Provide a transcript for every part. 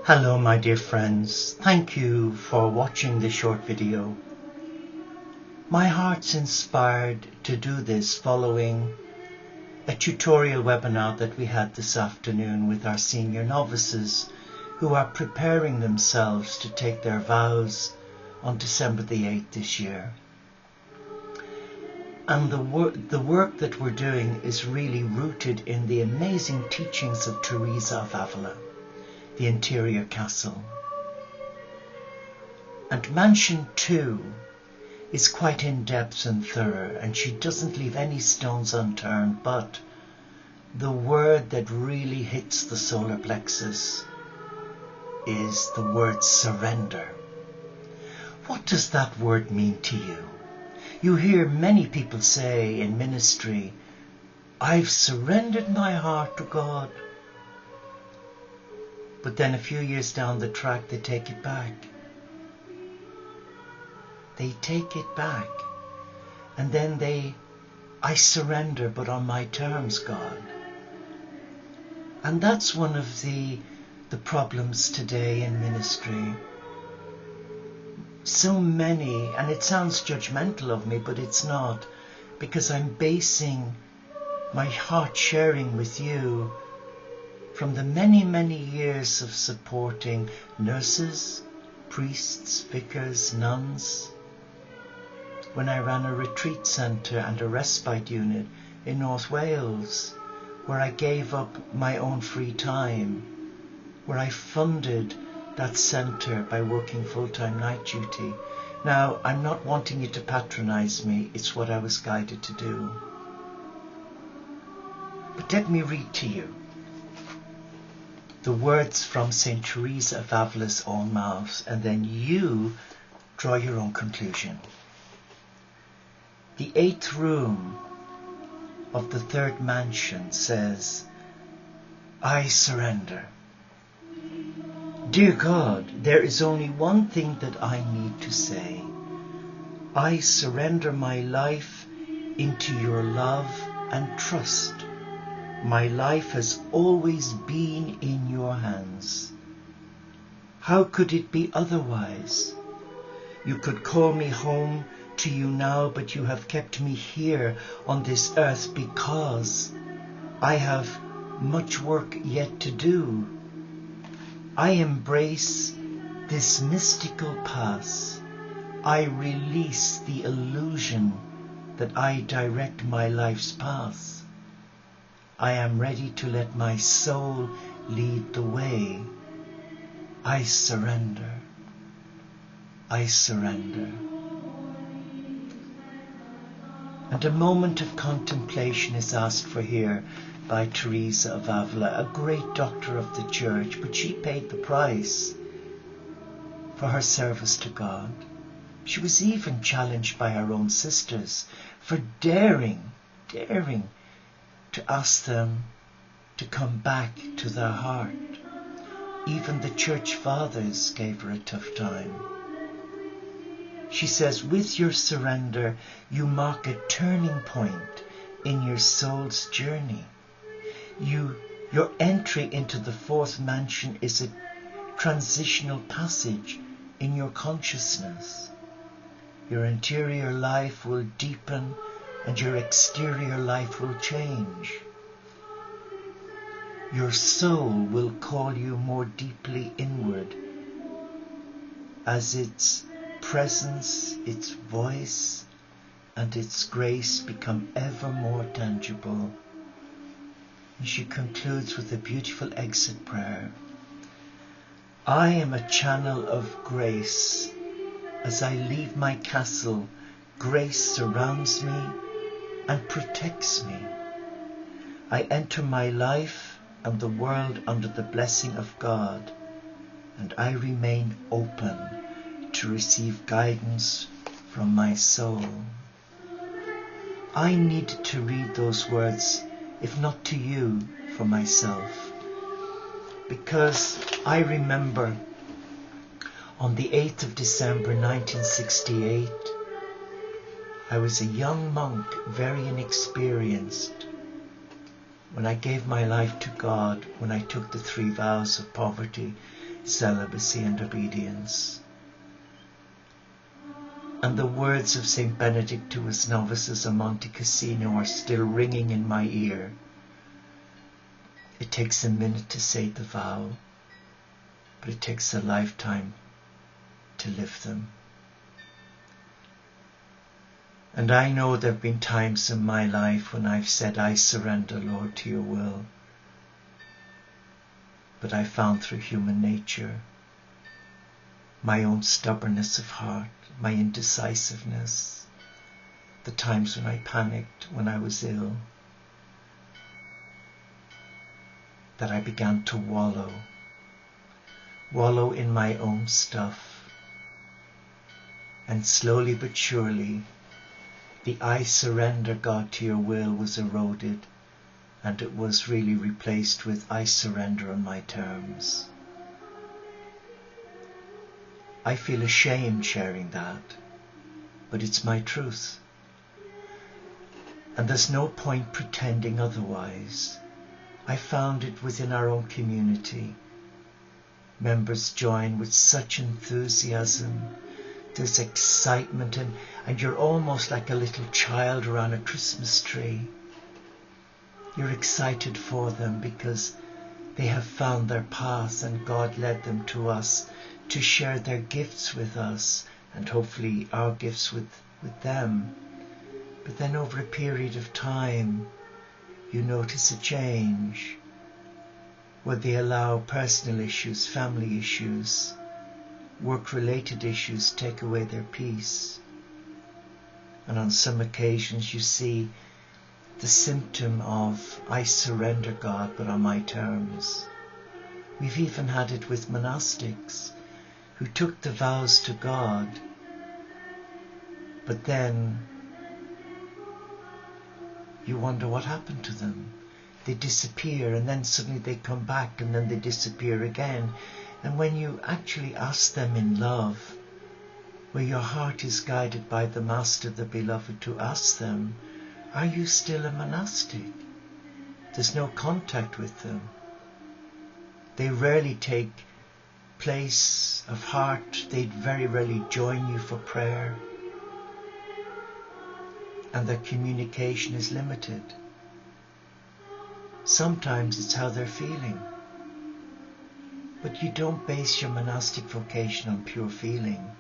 Hello my dear friends, thank you for watching this short video. My heart's inspired to do this following a tutorial webinar that we had this afternoon with our senior novices who are preparing themselves to take their vows on December the 8th this year. And the work that we're doing is really rooted in the amazing teachings of Teresa of Avila, the interior castle. And Mansion 2 is quite in-depth and thorough, and she doesn't leave any stones unturned, but the word that really hits the solar plexus is the word surrender. What does that word mean to you? You hear many people say in ministry, I've surrendered my heart to God. But then a few years down the track, they take it back. They take it back. And then I surrender, but on my terms, God. And that's one of the problems today in ministry. So many, and it sounds judgmental of me, but it's not, because I'm basing my heart sharing with you from the many, many years of supporting nurses, priests, vicars, nuns. When I ran a retreat centre and a respite unit in North Wales, where I gave up my own free time, where I funded that centre by working full-time night duty. Now, I'm not wanting you to patronise me, it's what I was guided to do. But let me read to you the words from St. Teresa of Avila's own mouth, and then you draw your own conclusion. The 8th room of the 3rd mansion says, I surrender. Dear God, there is only one thing that I need to say. I surrender my life into your love and trust. My life has always been in your hands. How could it be otherwise? You could call me home to you now, but you have kept me here on this earth because I have much work yet to do. I embrace this mystical path. I release the illusion that I direct my life's path. I am ready to let my soul lead the way. I surrender. I surrender. And a moment of contemplation is asked for here by Teresa of Avila, a great doctor of the church, but she paid the price for her service to God. She was even challenged by her own sisters for daring to ask them to come back to their heart. Even the church fathers gave her a tough time. She says, with your surrender, you mark a turning point in your soul's journey. Your entry into the 4th mansion is a transitional passage in your consciousness. Your interior life will deepen and your exterior life will change. Your soul will call you more deeply inward as its presence, its voice, and its grace become ever more tangible. And she concludes with a beautiful exit prayer. I am a channel of grace. As I leave my castle, grace surrounds me and protects me. I enter my life and the world under the blessing of God, and I remain open to receive guidance from my soul. I need to read those words, if not to you, for myself, because I remember on the 8th of December 1968, I was a young monk, very inexperienced, when I gave my life to God, when I took the 3 vows of poverty, celibacy and obedience. And the words of St. Benedict to his novices of Monte Cassino are still ringing in my ear. It takes a minute to say the vow, but it takes a lifetime to live them. And I know there have been times in my life when I've said, I surrender, Lord, to your will. But I found through human nature, my own stubbornness of heart, my indecisiveness, the times when I panicked, when I was ill, that I began to wallow in my own stuff. And slowly but surely, the I surrender, God, to your will was eroded, and it was really replaced with I surrender on my terms. I feel ashamed sharing that, but it's my truth. And there's no point pretending otherwise. I found it within our own community. Members join with such enthusiasm. There's excitement, and you're almost like a little child around a Christmas tree. You're excited for them because they have found their path and God led them to us to share their gifts with us and hopefully our gifts with them. But then over a period of time, you notice a change where they allow personal issues, family issues, work-related issues take away their peace. And on some occasions you see the symptom of, I surrender, God, but on my terms. We've even had it with monastics who took the vows to God, but then you wonder what happened to them. They disappear and then suddenly they come back and then they disappear again. And when you actually ask them in love, where your heart is guided by the Master, the Beloved, to ask them, are you still a monastic? There's no contact with them. They rarely take place of heart. They very rarely join you for prayer. And their communication is limited. Sometimes it's how they're feeling. But you don't base your monastic vocation on pure feeling.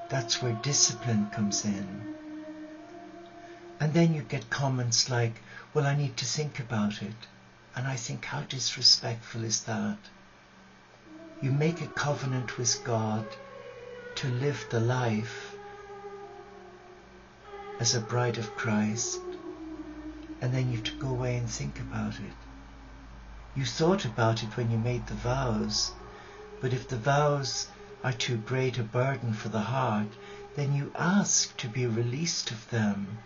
That's where discipline comes in. And then you get comments like, well, I need to think about it. And I think, how disrespectful is that? You make a covenant with God to live the life as a bride of Christ, and then you have to go away and think about it. You thought about it when you made the vows, but if the vows are too great a burden for the heart, then you ask to be released of them,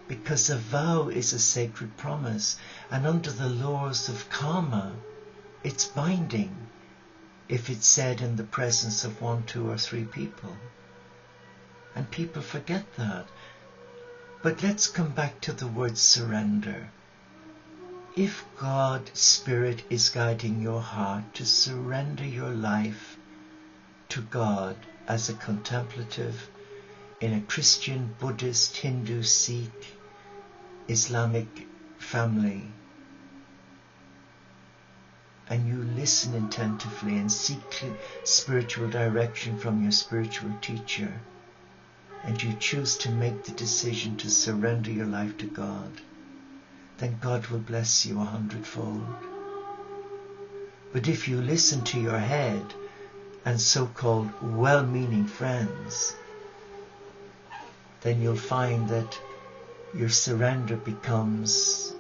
because a vow is a sacred promise, and under the laws of karma, it's binding if it's said in the presence of 1, 2, or 3 people. And people forget that. But let's come back to the word surrender. If God, Spirit, is guiding your heart to surrender your life to God as a contemplative in a Christian, Buddhist, Hindu, Sikh, Islamic family, and you listen attentively and seek spiritual direction from your spiritual teacher, and you choose to make the decision to surrender your life to God, then God will bless you 100-fold. But if you listen to your head and so-called well-meaning friends, then you'll find that your surrender becomes,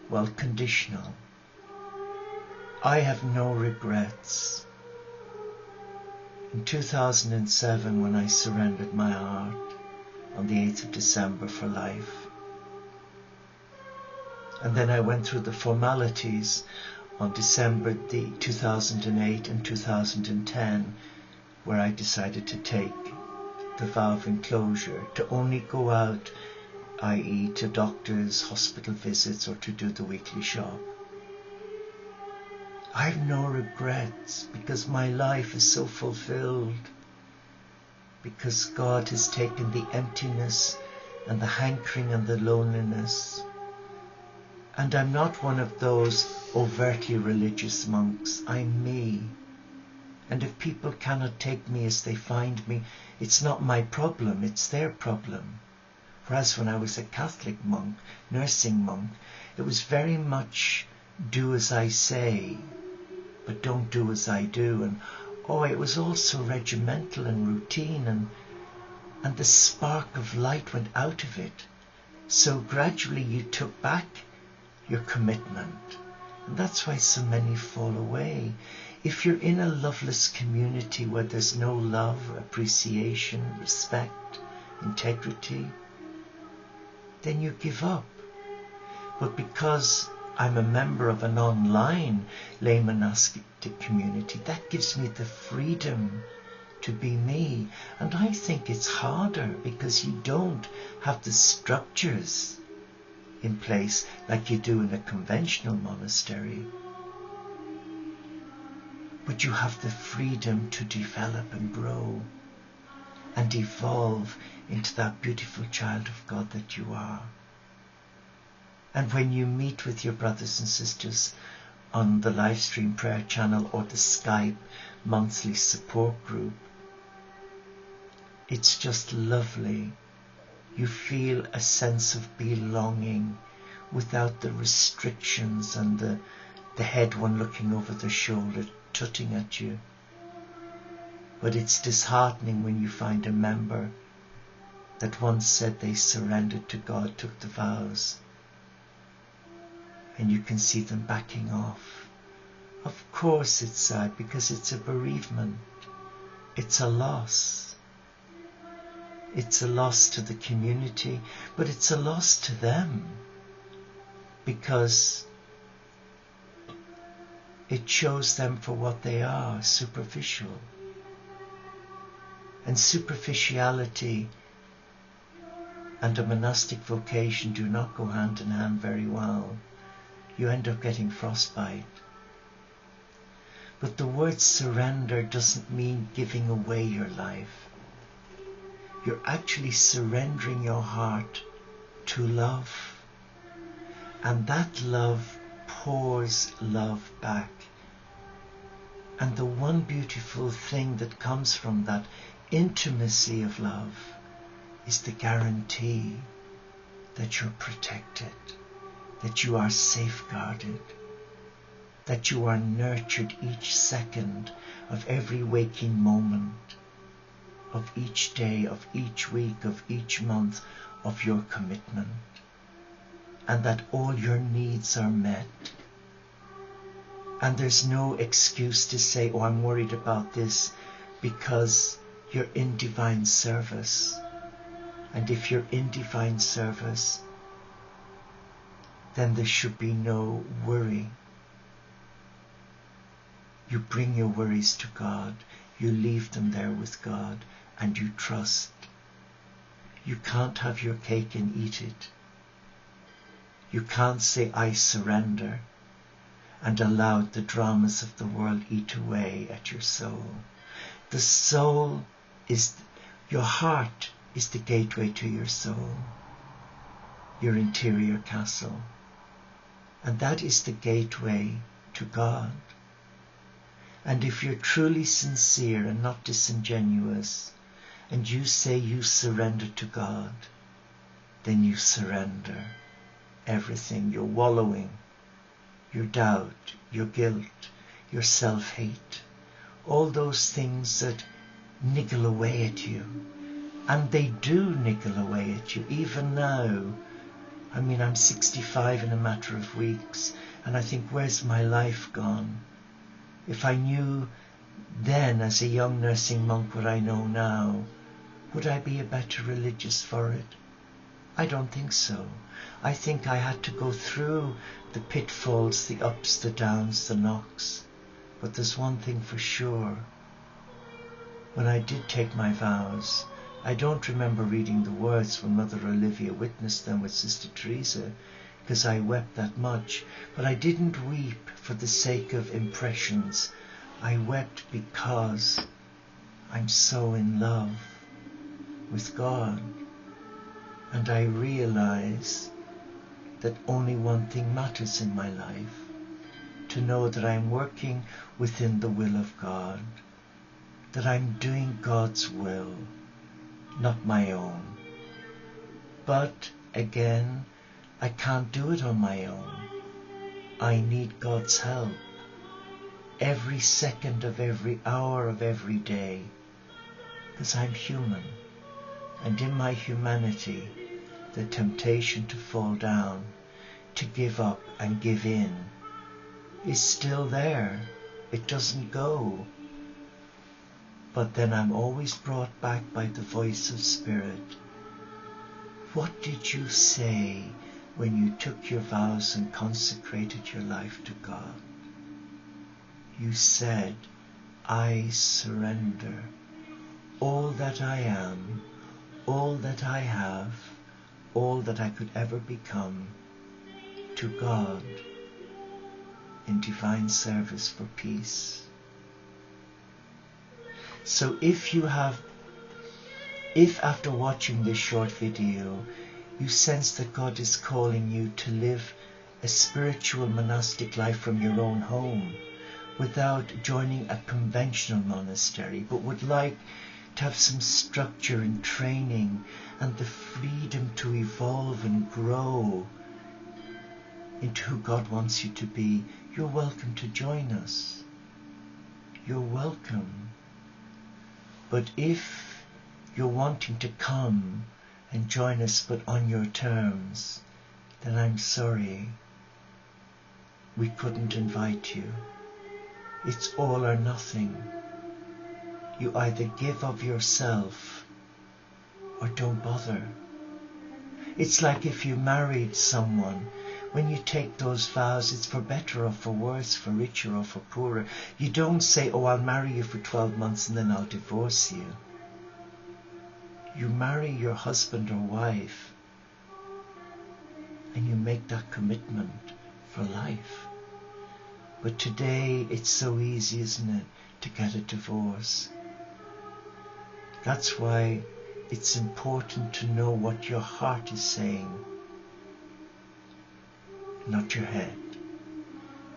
well, conditional. I have no regrets. In 2007, when I surrendered my heart on the 8th of December for life, and then I went through the formalities on December 2008 and 2010, where I decided to take the vow of enclosure, to only go out, i.e. to doctors, hospital visits, or to do the weekly shop. I've no regrets because my life is so fulfilled. Because God has taken the emptiness and the hankering and the loneliness. And I'm not one of those overtly religious monks. I'm me. And if people cannot take me as they find me, it's not my problem, it's their problem. Whereas when I was a Catholic monk, nursing monk, it was very much do as I say, but don't do as I do. And it was all so regimental and routine, and the spark of light went out of it. So gradually you took back your commitment. And that's why so many fall away. If you're in a loveless community where there's no love, appreciation, respect, integrity, then you give up. But because I'm a member of an online lay monastic community, that gives me the freedom to be me. And I think it's harder because you don't have the structures in place like you do in a conventional monastery. But you have the freedom to develop and grow and evolve into that beautiful child of God that you are. And when you meet with your brothers and sisters on the live stream prayer channel or the Skype monthly support group, it's just lovely. You feel a sense of belonging without the restrictions and the head one looking over the shoulder tutting at you. But it's disheartening when you find a member that once said they surrendered to God, took the vows, and you can see them backing off. Of course it's sad because it's a bereavement. It's a loss. It's a loss to the community, but it's a loss to them because it shows them for what they are, superficial. And superficiality and a monastic vocation do not go hand in hand very well. You end up getting frostbite. But the word surrender doesn't mean giving away your life. You're actually surrendering your heart to love. And that love pours love back. And the one beautiful thing that comes from that intimacy of love is the guarantee that you're protected, that you are safeguarded, that you are nurtured each second of every waking moment, of each day, of each week, of each month of your commitment, and that all your needs are met. And there's no excuse to say, I'm worried about this, because you're in divine service. And if you're in divine service, then there should be no worry. You bring your worries to God, you leave them there with God, and you trust. You can't have your cake and eat it. You can't say, I surrender, and allow the dramas of the world eat away at your soul. The soul is, your heart is the gateway to your soul, your interior castle. And that is the gateway to God. And if you're truly sincere and not disingenuous, and you say you surrender to God, then you surrender everything, your wallowing, your doubt, your guilt, your self-hate, all those things that niggle away at you. And they do niggle away at you, even now. I mean, I'm 65 in a matter of weeks, and I think, where's my life gone? If I knew then as a young nursing monk what I know now, would I be a better religious for it? I don't think so. I think I had to go through the pitfalls, the ups, the downs, the knocks. But there's one thing for sure. When I did take my vows, I don't remember reading the words when Mother Olivia witnessed them with Sister Teresa. because I wept that much. But I didn't weep for the sake of impressions. I wept because I'm so in love with God. And I realize that only one thing matters in my life: to know that I'm working within the will of God, that I'm doing God's will, not my own. But again, I can't do it on my own. I need God's help every second of every hour of every day, because I'm human, and in my humanity the temptation to fall down, to give up and give in is still there. It doesn't go. But then I'm always brought back by the voice of Spirit. What did you say when you took your vows and consecrated your life to God? You said, I surrender all that I am, all that I have, all that I could ever become, to God in divine service for peace. So if after watching this short video you sense that God is calling you to live a spiritual monastic life from your own home without joining a conventional monastery, but would like to have some structure and training and the freedom to evolve and grow into who God wants you to be, you're welcome to join us. You're welcome. But if you're wanting to come and join us but on your terms, then I'm sorry, we couldn't invite you. It's all or nothing. You either give of yourself or don't bother. It's like if you married someone. When you take those vows, it's for better or for worse, for richer or for poorer. You don't say, oh, I'll marry you for 12 months and then I'll divorce you. You marry your husband or wife and you make that commitment for life. But today it's so easy, isn't it, to get a divorce. That's why it's important to know what your heart is saying, not your head.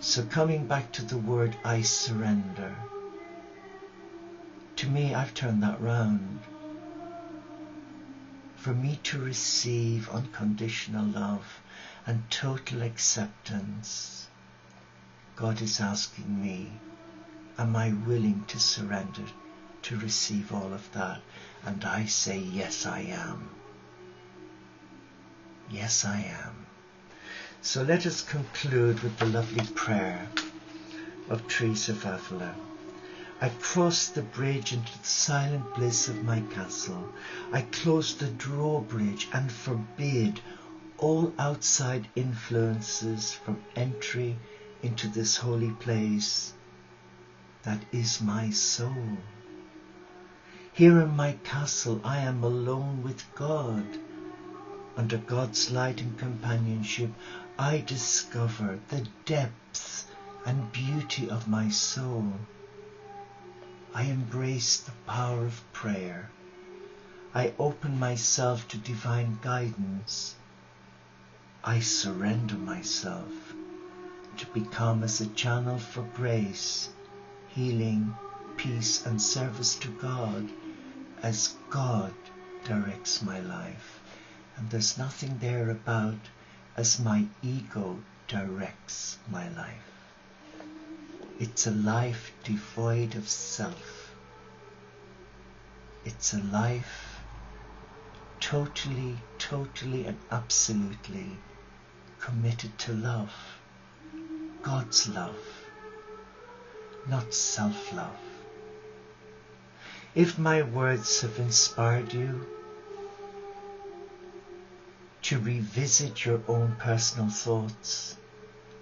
So coming back to the word, I surrender. To me, I've turned that round. For me to receive unconditional love and total acceptance, God is asking me, am I willing to surrender to receive all of that? And I say, yes, I am. Yes, I am. So let us conclude with the lovely prayer of Teresa of Avila. I cross the bridge into the silent bliss of my castle. I close the drawbridge and forbid all outside influences from entry into this holy place that is my soul. Here in my castle I am alone with God. Under God's light and companionship, I discover the depth and beauty of my soul. I embrace the power of prayer. I open myself to divine guidance. I surrender myself to become as a channel for grace, healing, peace and service to God as God directs my life. And there's nothing there about as my ego directs my life. It's a life devoid of self. It's a life totally and absolutely committed to love. God's love, not self-love. If my words have inspired you to revisit your own personal thoughts,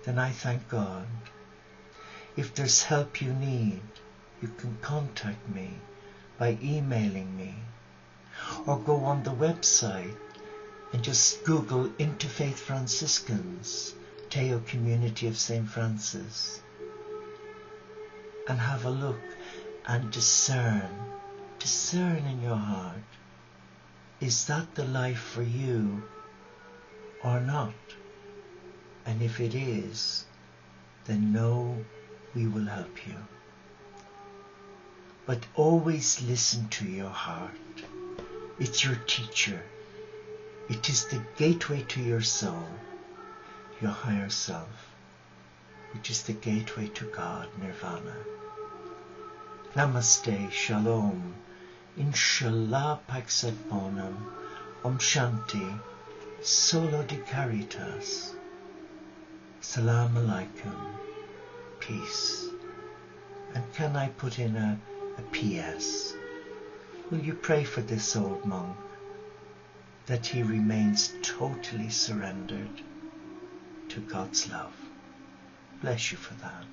then I thank God. If there's help you need, you can contact me by emailing me or go on the website and just Google Interfaith Franciscans, Teo Community of St. Francis, and have a look and discern in your heart, is that the life for you or not? And if it is, then know we will help you. But always listen to your heart. It's your teacher. It is the gateway to your soul, your higher self, which is the gateway to God, Nirvana. Namaste, Shalom, Inshallah Pax et Bonum, Om Shanti, Solo de Caritas, Salam Alaikum, peace. And can I put in a P.S.? Will you pray for this old monk, that he remains totally surrendered to God's love? Bless you for that.